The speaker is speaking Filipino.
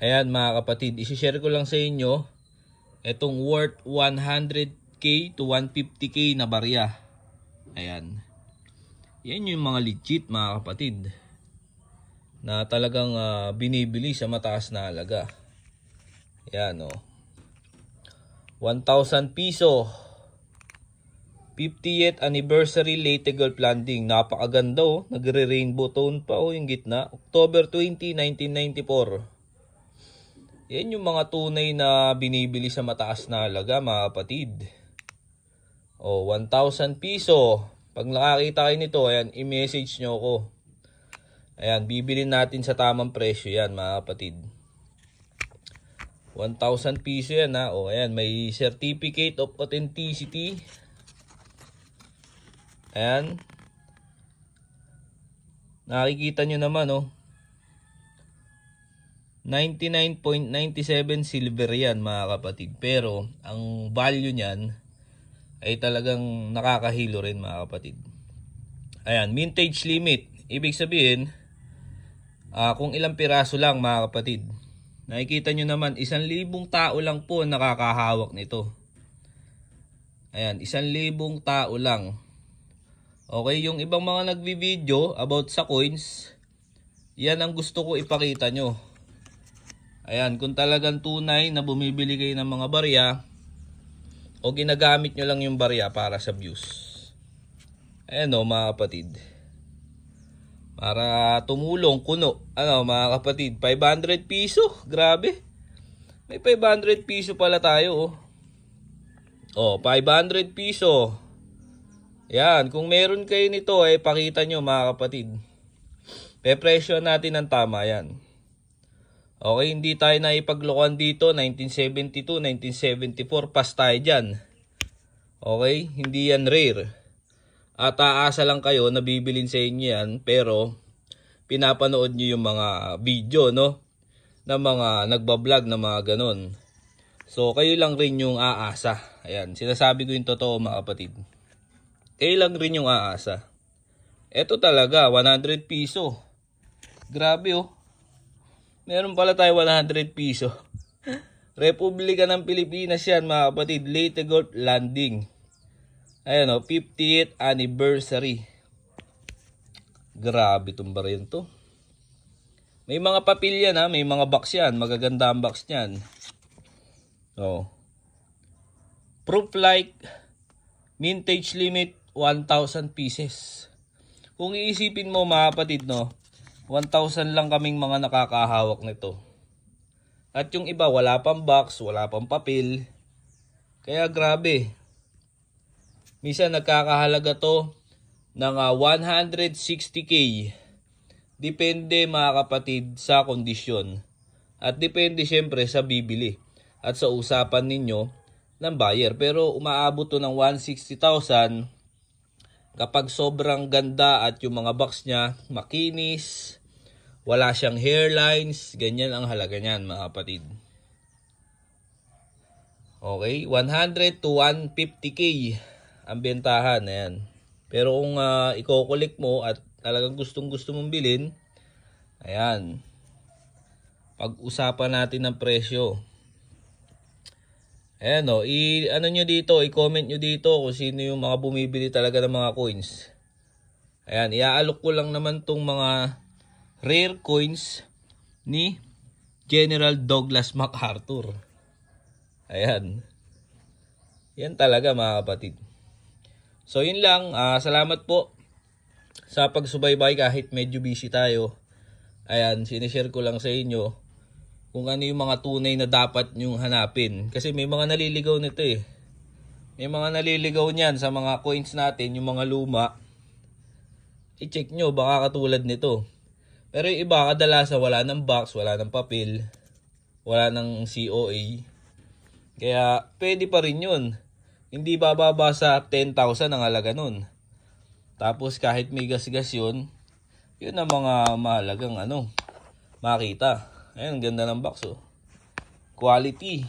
Ayan mga kapatid, isi-share ko lang sa inyo itong worth 100k to 150k na barya. Ayan. Yan yung mga legit mga kapatid na talagang binibili sa mataas na halaga. Ayan o. 1,000 piso. 50th anniversary late gold landing. Napakaganda o. Nagre-rainbow tone pa o yung gitna. October 20, 1994. Yan yung mga tunay na binibili sa mataas na halaga mga kapatid. O, 1,000 piso. Pag nakakita kayo nito, ayan, i-message nyo ako. Ayan, bibilin natin sa tamang presyo yan mga kapatid. 1,000 piso yan ha. O, ayan, may certificate of authenticity. Ayan. Nakikita nyo naman o. 99.97 silver yan mga kapatid. Pero ang value niyan ay talagang nakakahilo rin mga kapatid. Ayan, mintage limit. Ibig sabihin, kung ilang piraso lang mga kapatid. Nakikita nyo naman, 1,000 tao lang po nakakahawak nito. Ayan, 1,000 tao lang. Okay, yung ibang mga nagvi-video about sa coins, yan ang gusto ko ipakita nyo. Ayan, kung talagang tunay na bumibili kayo ng mga barya o ginagamit nyo lang yung barya para sa views. Ayan o mga kapatid. Para tumulong kuno. Ano mga kapatid, 500 piso. Grabe. May 500 piso pala tayo oh. 500 piso. Yan, kung meron kayo nito ay pakita nyo mga kapatid. Pepresyo natin ng tama yan. Okay, hindi tayo na ipaglokohan dito. 1972, 1974, pas tayo dyan. Okay, hindi yan rare. At aasa lang kayo na bibilin sa inyo yan. Pero pinapanood nyo yung mga video, no? Na mga nagbablog na mga ganon. So, kayo lang rin yung aasa. Ayan, sinasabi ko yung totoo mga kapatid. Kayo lang rin yung aasa. Ito talaga, 100 piso. Grabe oh. Meron pala tayo 100 piso. Republika ng Pilipinas yan mga kapatid. Late gold landing. Ayan o, 50th anniversary. Grabe itong baril to. May mga papel yan ha. May mga box yan. Magaganda ang box niyan. O. Proof like. Mintage limit 1,000 pieces. Kung iisipin mo mga kapatid no, 1,000 lang kaming mga nakakahawak nito. At yung iba wala pang box, wala pang papel. Kaya grabe. Minsan nagkakahalaga to ng 160k. Depende mga kapatid sa kondisyon. At depende syempre sa bibili. At sa usapan ninyo ng buyer. Pero umaabot to ng 160,000 kapag sobrang ganda at yung mga box niya makinis. Wala siyang hairlines. Ganyan ang halaga niyan mga kapatid. Okay. 100 to 150k ang bentahan. Ayan. Pero kung i-collect mo at talagang gustong mong bilhin. Ayan. Pag-usapan natin ng presyo. Ayan o. Ano nyo dito. I-comment nyo dito kung sino yung mga bumibili talaga ng mga coins. Ayan. Iaalok ko lang naman tong mga rare coins ni General Douglas MacArthur. Ayan. Yan talaga mga kapatid. So yun lang. Salamat po sa pagsubaybay kahit medyo busy tayo. Ayan. Sinishare ko lang sa inyo kung ano yung mga tunay na dapat nyong hanapin. Kasi may mga naliligaw nito eh. May mga naliligaw niyan sa mga coins natin. Yung mga luma. I-check nyo. Baka katulad nito. Pero yung iba, kadalasan wala ng box, wala ng papel, wala ng COA. Kaya pwede pa rin yun. Hindi bababa sa 10,000 ang halaga nun. Tapos kahit may gas-gas yun, yun ang mga mahalagang makita. Ayan, ganda ng box oh. Quality.